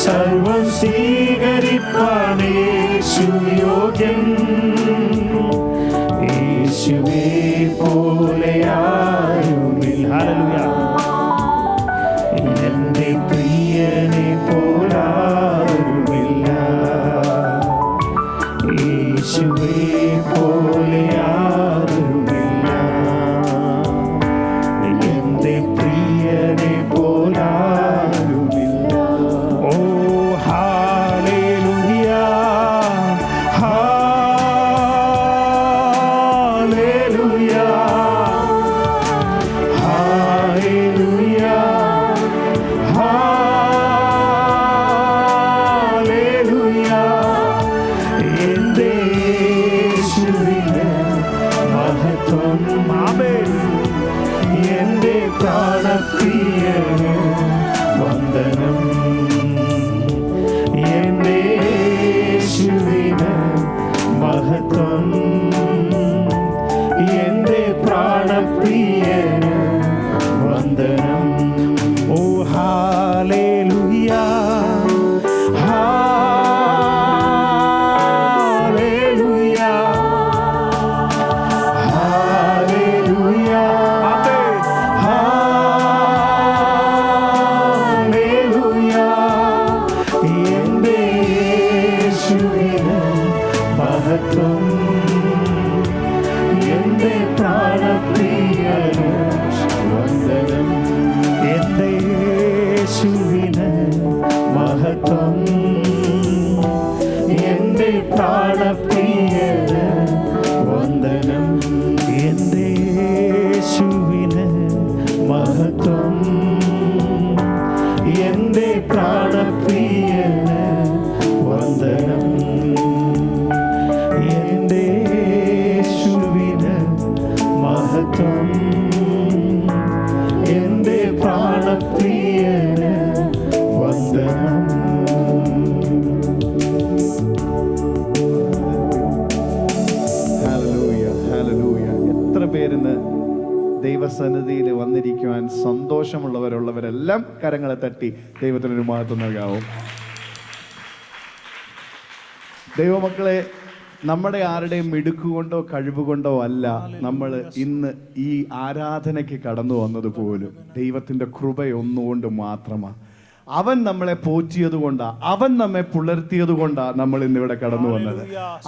സർവം സ്വീകരിപ്പാനേ സുയോഗ്യൻ യേശുവേ പോലെ ആരുമില്ല. എന്റെ പ്രിയനെ പോലാരുമില്ല. യേശുവേ പോലെ ആരുമില്ല. എന്റെ പ്രിയനെ പോലാരുമില്ല. ഓ ഹല്ലേലൂയ, ഹല്ലേലൂയ, ഹല്ലേലൂയ, ആമേൻ. എന്റെ പ്രാണപ്രിയന് വന്ദനം. എന്റെ യേശുവിന് മഹത്വം. എന്റെ പ്രാണപ്രിയന് വന്ദനം. ഓ ഹല്ലേലൂയ, ഹല്ലേലൂയ, ഹല്ലേലൂയ, ഹല്ലേലൂയ. എന്റെ യേശുവിന് മഹത്വം. എന്റെ പ്രാണപ്രിയന് വന്ദനം. എന്റെ യേശുവിന് മഹത്വം. എന്റെ പ്രാണപ്രിയന് വന്ദനം. എന്റെ യേശുവിന് മഹത്വം. എന്റെ പ്രാണപ്രിയന് വന്ദനം. എന്റെ യേശുവിന് മഹത്വം. എന്റെ പ്രാണപ്രിയന് വന്ദനം. Hallelujah, hallelujah. എത്ര പേരിന്ന് ദൈവസന്നിധിയിൽ വന്നിരിക്കുവാൻ സന്തോഷമുള്ളവരുള്ളവരെല്ലാം കരങ്ങളെ തട്ടി ദൈവത്തിനൊരു മഹത്വം നൽകാവും. ദൈവമക്കളെ, നമ്മുടെ ആരുടെയും മിടുക്കുകൊണ്ടോ കഴിവുകൊണ്ടോ അല്ല നമ്മൾ ഇന്ന് ഈ ആരാധനയ്ക്ക് കടന്നു വന്നത് പോലും ദൈവത്തിൻ്റെ കൃപയൊന്നുകൊണ്ട് മാത്രമാണ്. അവൻ നമ്മളെ പോറ്റിയത് കൊണ്ടാണ്, അവൻ നമ്മെ പുലർത്തിയത് കൊണ്ടാണ് നമ്മൾ ഇന്നിവിടെ കടന്നു വന്നത്.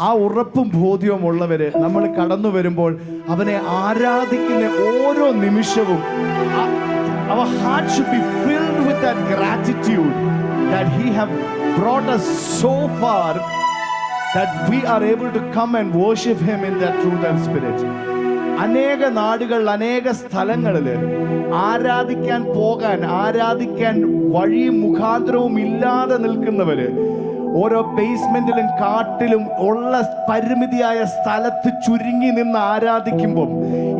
ആ ഉറപ്പും ബോധ്യവും ഉള്ളവര് നമ്മൾ കടന്നു വരുമ്പോൾ അവനെ ആരാധിക്കുന്ന ഓരോ നിമിഷവും our heart should be filled with that gratitude that he have brought us so far that we are able to come and worship him in that truth and spirit. അനേക നാടുകൾ, അനേക സ്ഥലങ്ങളിൽ ആരാധിക്കാൻ പോകാൻ, ആരാധിക്കാൻ വഴിയും മുഖാന്തരവും ഇല്ലാതെ നിൽക്കുന്നവര് ഓരോ ബേസ്മെന്റിലും കാട്ടിലും ഉള്ള പരിമിതിയായ സ്ഥലത്ത് ചുരുങ്ങി നിന്ന് ആരാധിക്കുമ്പോൾ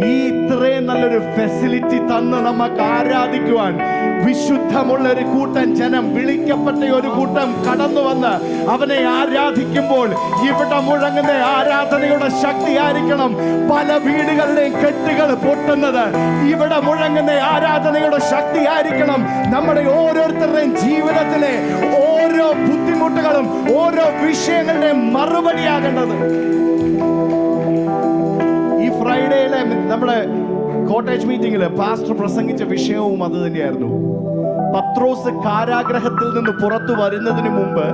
ഈ ഇത്രയും നല്ലൊരു ഫെസിലിറ്റി തന്ന് നമുക്ക് ആരാധിക്കുവാൻ വിശുദ്ധമുള്ള ഒരു കൂട്ടം ജനം, വിളിക്കപ്പെട്ട ഒരു കൂട്ടം കടന്നു വന്ന് അവനെ ആരാധിക്കുമ്പോൾ ഇവിടെ മുഴങ്ങുന്ന ആരാധനയുടെ ശക്തി ആയിരിക്കണം പല വീടുകളുടെയും കെട്ടുകൾ പൊട്ടുന്നത്. ഇവിടെ മുഴങ്ങുന്ന ആരാധനയുടെ ശക്തി ആയിരിക്കണം നമ്മുടെ ഓരോരുത്തരുടെയും ജീവിതത്തിലെ ഓരോ ബുദ്ധിമുട്ടുകളും ഓരോ വിഷയങ്ങളുടെയും മറുപടിയാകേണ്ടത്. ഈ ഫ്രൈഡേയിലെ നമ്മുടെ കോട്ടേജ് മീറ്റിംഗിൽ പാസ്റ്റർ പ്രസംഗിച്ച വിഷയവും അത് തന്നെയായിരുന്നു. പത്രോസ് കാരാഗ്രഹത്തിൽ നിന്ന് പുറത്തു വരുന്നതിന് മുമ്പ്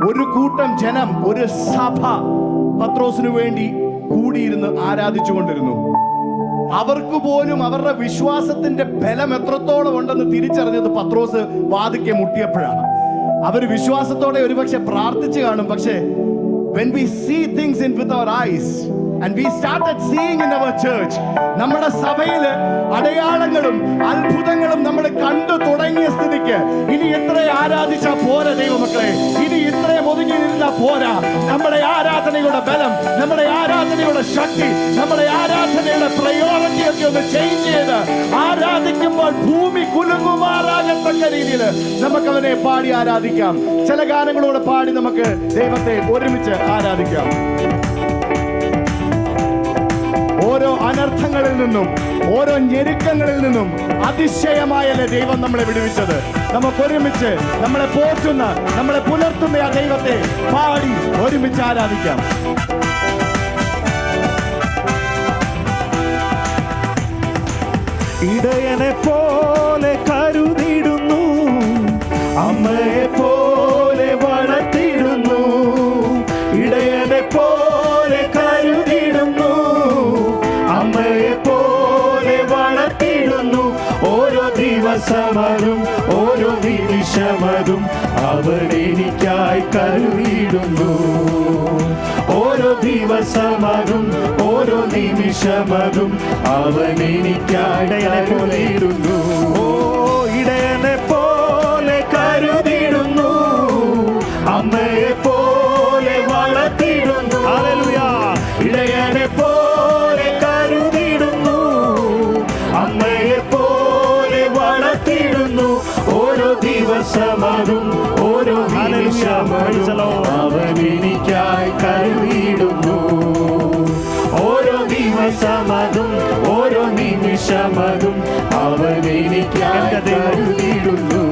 ഒരു കൂട്ടം ജനം, ഒരു സഭ പത്രോസിനു വേണ്ടി കൂടിയിരുന്ന് ആരാധിച്ചുകൊണ്ടിരുന്നു. അവർക്ക് പോലും അവരുടെ വിശ്വാസത്തിന്റെ ബലം എത്രത്തോളം ഉണ്ടെന്ന് തിരിച്ചറിഞ്ഞത് പത്രോസ് വാതിക്കെ മുട്ടിയപ്പോഴാണ്. അവർ വിശ്വാസത്തോടെ ഒരുപക്ഷെ പ്രാർത്ഥിച്ചു കാണും. പക്ഷേ when we see things in with our eyes and we started seeing in our church, നമ്മുടെ സഭയില് അടയാളങ്ങളും അത്ഭുതങ്ങളും നമ്മൾ കണ്ടു തുടങ്ങിയ സ്ഥിതിക്ക് ഇനി എത്ര ആരാധിച്ചാ പോരാ ദൈവമക്കളെ, ഇനി ഇത്രയും ഒതുങ്ങിയിരുന്നാ പോരാ. നമ്മുടെ ആരാധനയുടെ ബലം, നമ്മുടെ ആരാധനയുടെ ശക്തി, നമ്മുടെ ആരാധനയുടെ പ്രയോറിറ്റി ഒക്കെ ഒന്ന് ചേഞ്ച് ചെയ്ത് ആരാധിക്കുമ്പോൾ ഭൂമി കുലുങ്ങുമാറാകത്തക്ക രീതിയിൽ നമുക്ക് അവനെ പാടി ആരാധിക്കാം. ചില ഗാനങ്ങളോട് പാടി നമുക്ക് ദൈവത്തെ ഒരുമിച്ച് ആരാധിക്കാം. ഓരോ അനർത്ഥങ്ങളിൽ നിന്നും, ഓരോ ഞെരുക്കങ്ങളിൽ നിന്നും അതിശയമായല്ലേ ദൈവം നമ്മളെ വിടുവിച്ചത്. നമുക്ക് ഒരുമിച്ച് നമ്മളെ പോറ്റുന്ന, നമ്മളെ പുലർത്തുന്ന ആ ദൈവത്തെ പാടി ഒരുമിച്ച് ആരാധിക്കാം. ഇടയനെ പോലെ കരുതിടുന്നു, അമ്മയെ പോലെ വളർത്തിടുന്നു. ഇടയനെ പോലെ കരുതിടുന്നു, അമ്മയെ പോലെ വളർത്തിടുന്നു. ഓരോ ദിവസമതും ഓരോ നിമിഷമതും അവൻ എനിക്കായി കരുതിടുന്നു. ഓരോ ദിവസമതും ഓരോ നിമിഷമതും അവൻ എനിക്കായി കരുതിടുന്നു. ഓ ഇടയനെ പോലെ കരുതിടുന്നു, അമ്മയെ പോലെ വളർത്തിടുന്നു. ഹല്ലേലൂയ. ഇടയനെ പോലെ കരുതി ദിവസമതും ഓരോ നിമിഷമതും അവൻ എനിക്കായി കരുതിയിടുന്നു. ഓരോ ദിവസമതും ഓരോ നിമിഷമതും അവൻ എനിക്കായി കരുതിയിടുന്നു.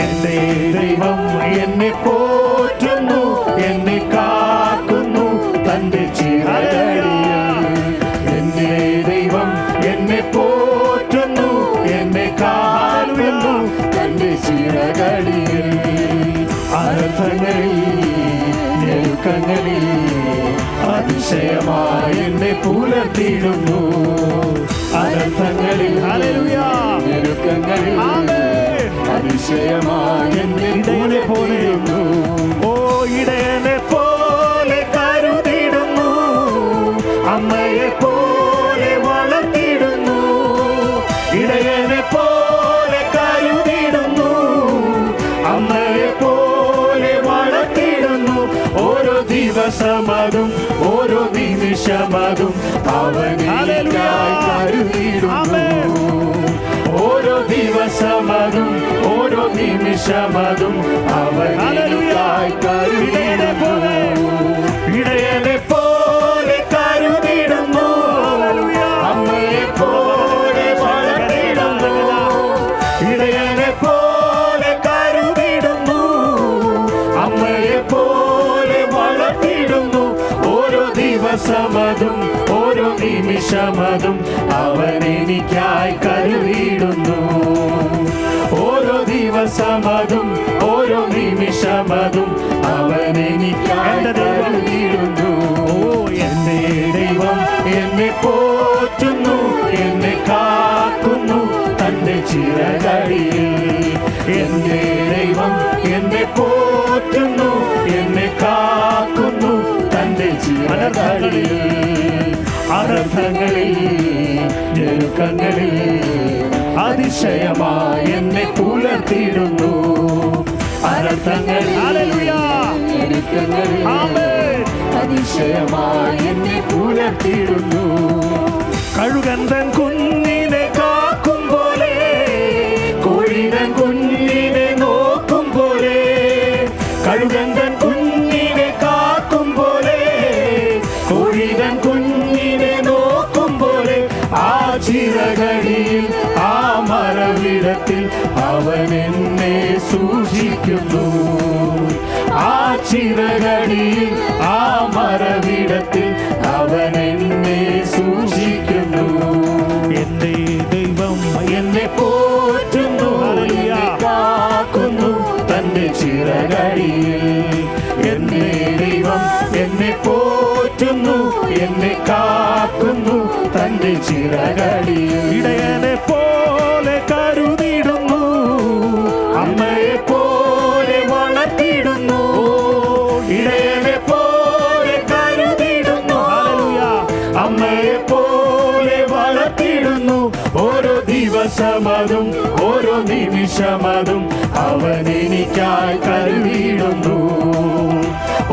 എന്റെ ദൈവം എന്നെ പോറ്റുന്നു, എന്നെ കാക്കുന്നു തന്റെ ചിറകടിയിൽ. എന്റെ ദൈവം എന്നെ പോറ്റുന്നു, എന്നെ കാക്കുന്നു തന്റെ ചിറകടിയിൽ. അനർത്ഥങ്ങളിൽ ഞെരുക്കങ്ങളിൽ അതിശയമായി എന്നെ പുലർത്തിയിടുന്നു. അനർത്ഥങ്ങളിൽ ഞെരുക്കങ്ങളിൽ അതിശയമായി എന്നെ പോലെയുന്നു. ഓ ഇടയനെ പോലെ കരുതിടുന്നു, അമ്മയെ പോലെ വളർത്തിടുന്നു. ഇടയനെ പോലെ കരുതിടുന്നു, അമ്മയെ പോലെ വളർത്തിടുന്നു. ഓരോ ദിവസമതും ഓരോ നിമിഷമതും അവനിലേക്കായി കരുതിടുന്നു. ഓരോ ദിവസമതും ഓരോ നിമിഷമതും അവനിലേക്കായി കരുതിടുന്നു. ഇടയനെ പോലെ കരുതിടുന്നു, അമ്മയെ പോലെ വളർത്തിടുന്നു. ഇടയനെ പോലെ കരുതിടുന്നു, അമ്മയെ പോലെ വളർത്തിടുന്നു. ഓരോ ദിവസമതും ഓരോ നിമിഷമതും അവൻ എനിക്കായി കരുതിയിടുന്നു. ഓരോ ദിവസമതും ഓരോ നിമിഷമതും അവൻ എനിക്കായി കരുതിയിടുന്നു. എന്റെ ദൈവം എന്നെ പോറ്റുന്നു, എന്നെ കാക്കുന്നു തന്റെ ചിറകടിയിൽ. എന്റെ ദൈവം എന്നെ പോറ്റുന്നു, എന്നെ കാക്കുന്നു തന്റെ ചിറകടിയിൽ. അനർത്ഥങ്ങളിൽ ഞെരുക്കങ്ങളിൽ അതിശയമായി എന്നെ പുലർത്തിയിടുന്നു. അനർത്ഥങ്ങളിൽ ഞെരുക്കങ്ങളിൽ അതിശയമായി എന്നെ പുലർത്തിയിടുന്നു. കഴുകൻ തൻ കുഞ്ഞിനെ കാക്കും പോലെ, കോഴിതൻ കുഞ്ഞിനെ നോക്കും പോലെ. കഴുകൻ തൻ കുഞ്ഞിനെ കാക്കും പോലെ, കോഴിതൻ കുഞ്ഞിനെ നോക്കും പോലെ. ആ ചിറകടിയിൽ ആ മറവിടത്തിൽ അവൻ എന്നെ സൂക്ഷിക്കുന്നു. ആ ചിറകടിയിൽ ആ മറവിടത്തിൽ അവൻ എന്നെ സൂക്ഷിക്കുന്നു. എന്റെ ദൈവം എന്നെ പോറ്റുന്നു, എന്നെ കാക്കുന്നു തന്റെ ചിറകടിയിൽ. എന്റെ ദൈവം എന്നെ പോറ്റുന്നു, എന്നെ കാക്കുന്നു തന്റെ ചിറകടിയിൽ. ഇടയനെ പോലെ കരുതിടുന്നു, അമ്മയെ പോലെ വളർത്തിടുന്നു. ഇടയനെ പോലെ കരുതിടുന്നു, അമ്മയെ പോലെ വളർത്തിടുന്നു. ഓരോ ദിവസമതും ഓരോ നിമിഷമതും അവൻ എനിക്കായി കരുതിടുന്നു.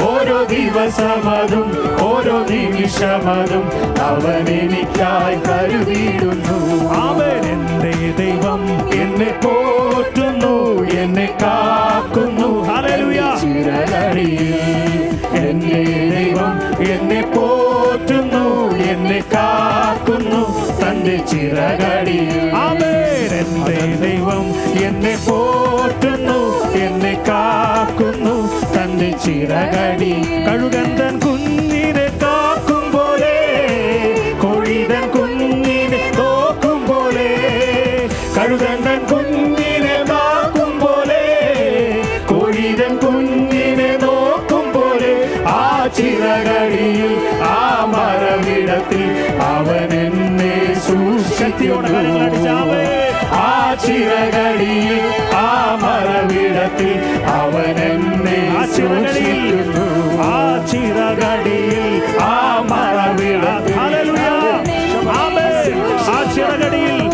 ഓരോ ദിവസമതും ഓരോ നിമിഷമതും അവൻ എനിക്കായി കരുതിടുന്നു. അവൻ എന്റെ ദൈവം എന്നെ പോറ്റുന്നു, എന്നെ കാക്കുന്നു ചിറകടിയിൽ. എന്റെ ദൈവം എന്നെ പോറ്റുന്നു, എന്നെ കാക്കുന്നു തന്റെ ചിറകടിയിൽ. അവൻ എന്റെ ദൈവം എന്നെ പോറ്റുന്നു, എന്നെ കാക്കുന്നു തന്റെ ചിറകടി. കഴുകൻ തൻ കുഞ്ഞിനെ കാക്കും പോലെ, കോഴിതൻ കുഞ്ഞിനെ നോക്കും പോലെ. കഴുകൻ തൻ കുഞ്ഞിനെ കാക്കും പോലെ, കോഴിതൻ കുഞ്ഞിനെ നോക്കും പോലെ. ആ ചിറകടിയിൽ ആ മറവിടത്തിൽ അവൻ എന്നെ സൂക്ഷിക്കുന്നു. ആ ചിറകടിയിൽ ആ മറവിടത്തിൽ അവൻ എന്നെ സൂക്ഷിക്കുന്നു. ആ ചിറകടിയിൽ ആ മറവിടത്തിൽ ആ ചിറകടിയിൽ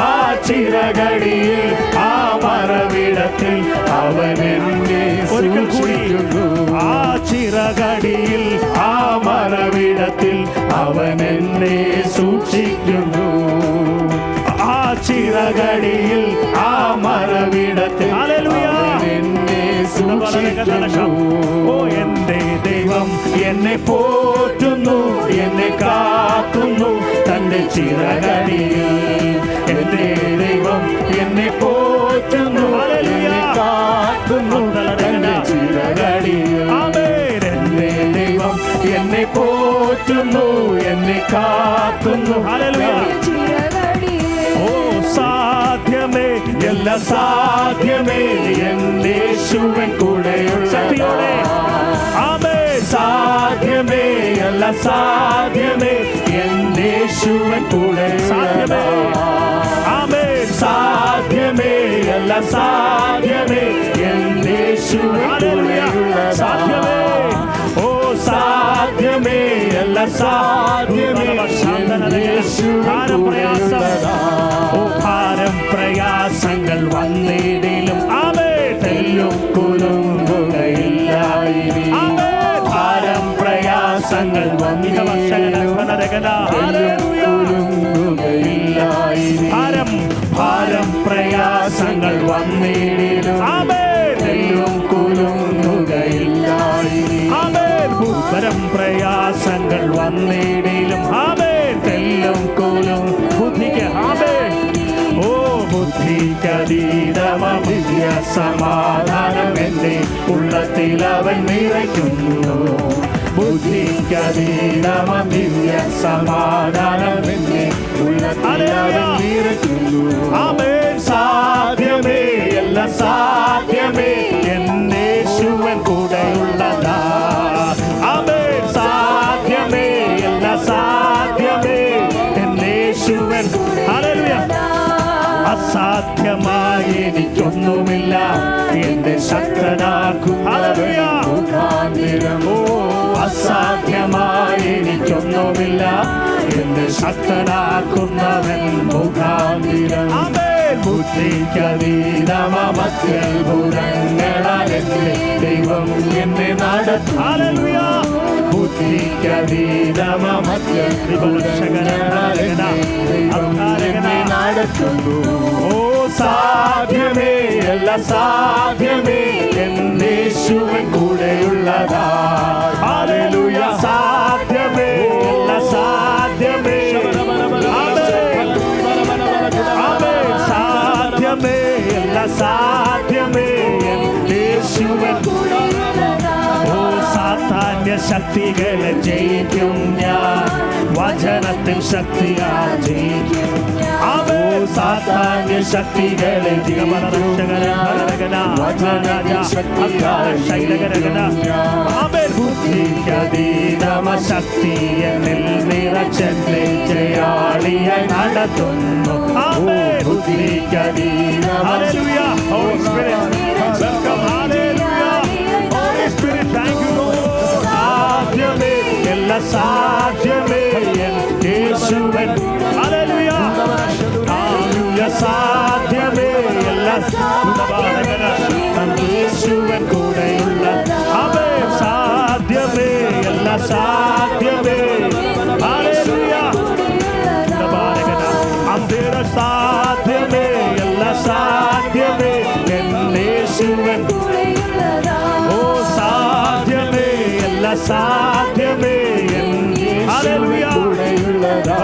ആ ചിറകടിയിൽ ആ മറവിടത്തിൽ അവൻ എന്നെ സൂക്ഷിക്കുന്നു. ആ ചിറകടിയിൽ ആ മറവിടത്തിൽ അവൻ എന്നെ സൂക്ഷിക്കുന്നു. ആ ചിറകടിയിൽ ആ മറവിടത്തിൽ ഓ എന്റെ ദൈവം എന്നെ പോറ്റുന്നു, എന്നെ കാക്കുന്നു തന്റെ ചിറകടിയിൽ. എന്റെ ദൈവം എന്നെ പോറ്റുന്നു, എന്നെ കാക്കുന്നു തന്റെ ചിറകടിയിൽ. എന്റെ ദൈവം എന്നെ പോറ്റുന്നു, എന്നെ കാക്കുന്നു. ഓ സാധ്യമേ, എല്ലാം സാധ്യമേ എന്റെ യേശുവിൻ കൂടെയുള്ള. ആമേ സാധ്യമേ, എല്ലാം സാധ്യമേ എന്റെ യേശുവിൻ കൂടെയുള്ള. ആമേ സാധ്യമേ, എല്ലാം സാധ്യമേ എന്റെ യേശുവിൻ കൂടെയുള്ള. സാധ്യമേ, ഓ സാധ്യമേ, എല്ലാം സാധ്യമേ എന്റെ യേശുവിൻ കൂടെയുള്ള. ഓ ഭാരം പ്രയാസങ്ങൾ വന്നിടിലും ആമേ തെല്ലും കുലുങ്ങുകയില്ല. ഭാരം പ്രയാസങ്ങൾ വന്നിടിലും ഭാരം പ്രയാസങ്ങൾ വന്നിടിലും ആമേ തെല്ലും കുലുങ്ങുകയില്ല. ഭാരം പ്രയാസങ്ങൾ വന്നിടിലും ആമേ തെല്ലും കുലും. ബുദ്ധിക്ക് ആമേ, ഓ ബുദ്ധിക്കതീതമദിവ്യ സമാധാനം എന്റെ ഉള്ളത്തിൽ അവൻ നിറയ്ക്കുന്നു. ബുദ്ധിക്കതീതമദിവ്യ സമാധാനം എന്റെ ഉള്ളത്തിൽ അവൻ നിറയ്ക്കുന്നു. ആമേൻ സാധ്യമേ, എല്ലാം സാധ്യമേ എന്റെ യേശുവൻ കൂടെയുള്ളതാ. ആമേൻ സാധ്യമേ, എല്ലാം സാധ്യമേ എന്റെ യേശുവൻ. ഹല്ലേലൂയ. അസാധ്യമായി എനിക്കൊന്നുമില്ല എന്റെ ശക്തനാക്കുന്നവൻ മുഖാന്തിരം. ഓ അസാധ്യമായി എനിക്കൊന്നുമില്ല എന്റെ ശക്തനാക്കുന്നവൻ മുഖാന്തിരം. ബുദ്ധിക്കതീതമത്യത്ഭുതങ്ങളാൽ എന്റെ ദൈവം എന്നെ നടത്തും. ബുദ്ധിക്കതീതമത്യത്ഭുതങ്ങളാൽ എന്റെ ദൈവം എന്നെ നടത്തുന്നു. ഓ സാധ്യമേ, എല്ലാം സാധ്യമേ എന്റെ യേശുവിൻ കൂടെയുള്ളതാ. ഹല്ലേലൂയ. സാധ്യമേ, എല്ലാം സാധ്യമേ. സാധ്യമേ, എല്ലാം സാധ്യമേ എന്റെ യേശുവിൻ. ഓ സാത്താന്യ ശക്തികളെ ജയിക്കും ഞാൻ, വചനത്തിൻ ശക്തിയാൽ ജയിക്കും. ഓ സാത്താന്യ ശക്തികളെ ബുദ്ധിക്കതീതമ ശക്തി എന്നിൽ നിറച്ചെന്നെ ജയാളിയായി നടത്തുന്നു. ബുദ്ധിക്കതീതമ. Hallelujah. Holy Spirit. Welcome. Hallelujah. Holy Spirit. Thank you, Lord. സാധ്യമേ, എല്ലാം സാധ്യമേ യേശുവൻ. Hallelujah. Hallelujah. സാധ്യമേ, എല്ലാം യേശുവൻ കൂടെയുള്ള. ആമേൻ സാധ്യമേ, എല്ലാം സാധ്യമേ. Hallelujah. അന്തേര സാധ്യമേ, എല്ലാം സാധ്യമേ എന്റെ യേശുവൻ. ഓ സാധ്യമേ, എല്ലാം സാധ്യമേ എന്റെ യേശുവൻ കൂടെയുള്ളതാ.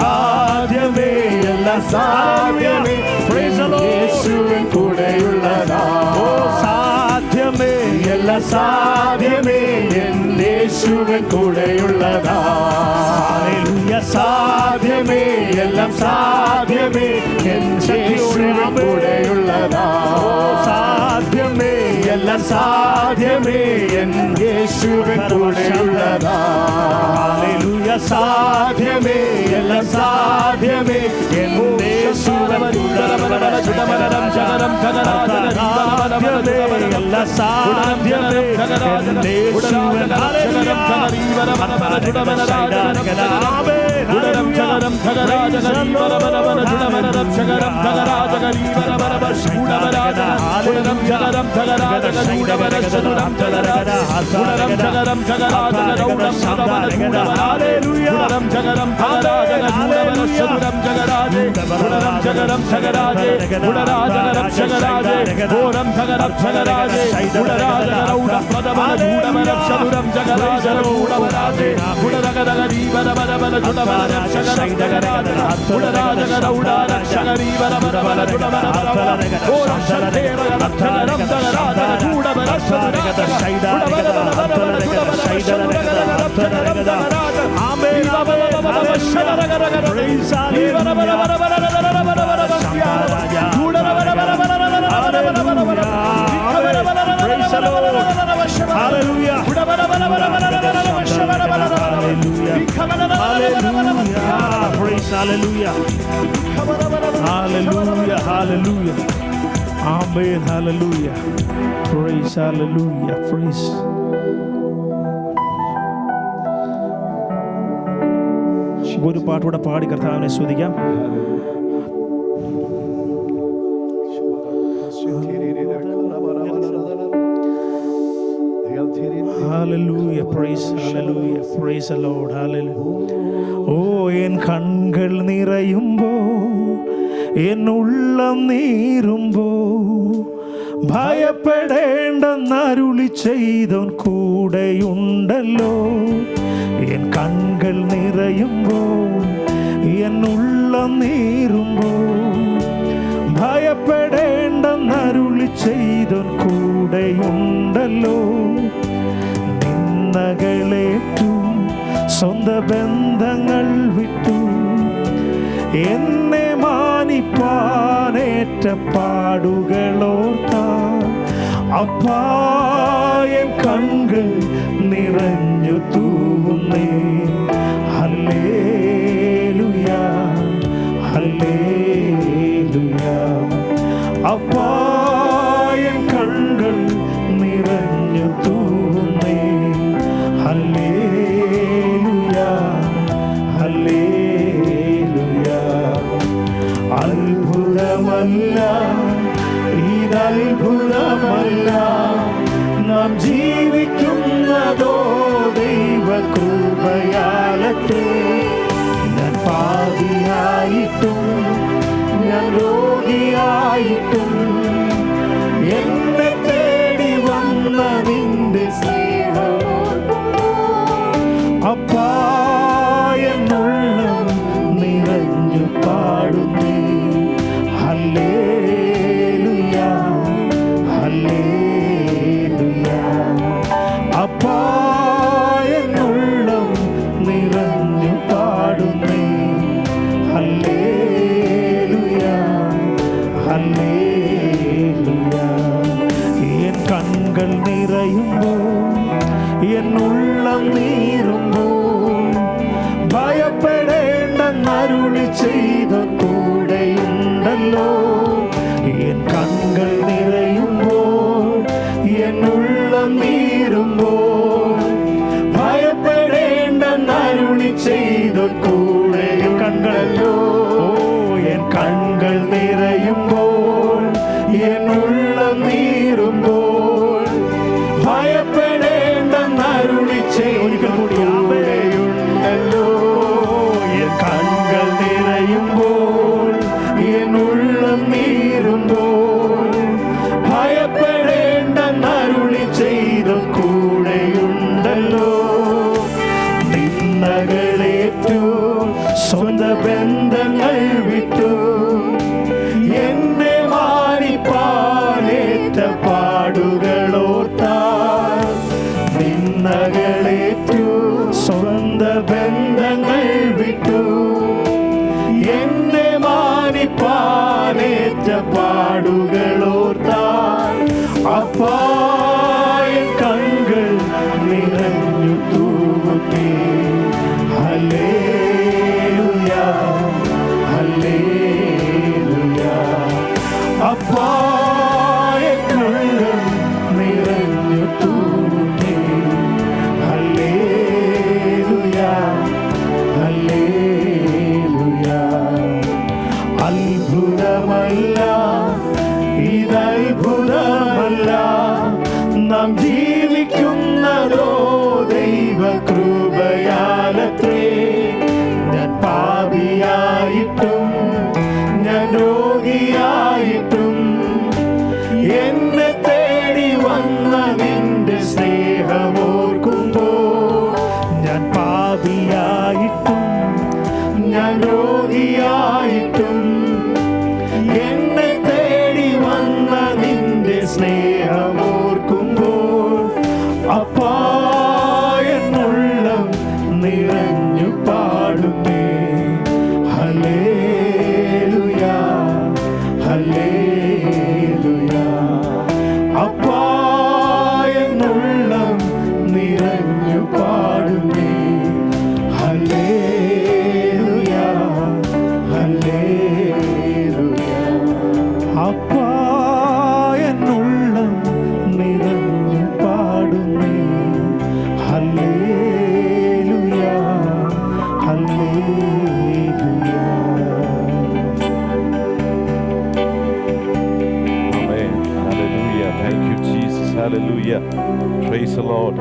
സാധ്യമേ, എല്ലാം സാധ്യമേ യേശുവൻ കൂടെയുള്ളതാ. ഓ സാധ്യമേ, എല്ലാം സാധ്യമേ എന്റെ യേശുവൻ കൂടെയുള്ളതാ. ഹല്ലേലൂയ. സാധ്യമേ, എല്ലാം സാധ്യമേ എന്റെ യേശുവൻ കൂടെയുള്ളതാ. സാധ്യമേ, എല്ലാം സാധ്യമേ എന്റെ യേശുവൻ കൂടെയുള്ളതാ. ഹല്ലേലൂയ. സാധ്യമേ, എല്ലാം സാധ്യമേ എന്റെ യേശുവൻ കൂടെയുള്ളതാ. എല്ലാം സാധ്യമേ എന്റെ യേശുവൻ. Hallelujah. Hallelujah. Hallelujah. Hallelujah. Amen. Hallelujah. Praise. Hallelujah. Praise. ഒരു പാട്ടുകൂടെ പാടി കർത്താവിനെ സ്തുതിക്കാം. Hallelujah. Praise. Hallelujah. Praise the Lord. Hallelujah. ഓ എൻ കൺകൾ നിറയുമ്പോ എൻ ഉള്ളം നീറുമ്പോ ഭയപ്പെടേണ്ടെന്നരുളി ചെയ്തോൻ കൂടെയുണ്ടല്ലോ. എൻ കൺകൾ നിറയുമ്പോ എൻ ഉള്ളം നീറുമ്പോ ഭയപ്പെടേണ്ടെന്നരുളി ചെയ്തോൻ കൂടെയുണ്ടല്ലോ. നിന്ദകളേറ്റു സ്വന്ത ബന്ധങ്ങൾ വിട്ടു എന്നെ മാനിപ്പാനേറ്റ പാടുകളോർത്ത അപ്പായൻ കൺകൾ നിറഞ്ഞു തൂവുന്നേ. ഹല്ലേലൂയാ ഹല്ലേലൂയാ. അപ്പായൻ കൺകൾ നിറഞ്ഞു തൂവുന്നേ. ഹല്ലേലൂയാ ഹല്ലേലൂയാ. അത്ഭുതമല്ല ഇതത്ഭുതമല്ല നാം ജീവിക്കുന്നതോ ദൈവകൃപയാലത്രേ. ഞാൻ പാപിയായിട്ടും ഞാൻ രോഗിയായിട്ടും എന്നെ തേടി വന്ന നിന്റെ അപ്പായെന്നുള്ളം നിറഞ്ഞു പാടുന്നേ. ഹല്ലേലൂയാ ഹല്ലേലൂയാ. അപ്പായെന്നുള്ളം നിറഞ്ഞു പാടുന്നേ. ഹല്ലേലൂയാ ഹല്ലേലൂയാ. എൻ കൺകൾ നിറയുമ്പോ എൻ ഉള്ളം നീറുമ്പോ ഭയപ്പെടേണ്ടെന്നരുളി ചെയ്ത കൂടെയുണ്ടല്ലോ. എൻ കൺകൾ നിറയുമ്പോൾ എൻ ഉള്ളം നീറുമ്പോൾ ഭയപ്പെടേണ്ടെന്നരുളി ചെയ്ത കൂടെ കൺകളല്ലോ. എൻ കൺകൾ നിറയുമ്പോൾ എൻ ഉള്ളം നീറുമ്പോൾ ഭയപ്പെടേണ്ടെന്നരുളി ചെയ്ത കൂടെയുണ്ടല്ലോ. എൻ കൺകൾ നിറയുമ്പോൾ എൻ ഉള്ളം നീറുമ്പോൾ ഭയപ്പെടേണ്ടെന്നരുളി ചെയ്ത കൂടെയുണ്ടല്ലോ. നിന്ദകളേറ്റു സ്വന്ത ബന്ധങ്ങൾ വിട്ടു എന്നെ മാനിപ്പാനേറ്റ പാടുകളോർത്താൽ. നിന്ദകളേറ്റു സ്വന്ത ബന്ധങ്ങൾ വിട്ടു എന്നെ മാനിപ്പാനേറ്റ പാടുകളോർത്താൽ. അപ്പായൻ കൺകൾ നിറഞ്ഞു തൂവുന്നേ. ഹല്ലേലൂയാ Hallelujah. Praise the Lord.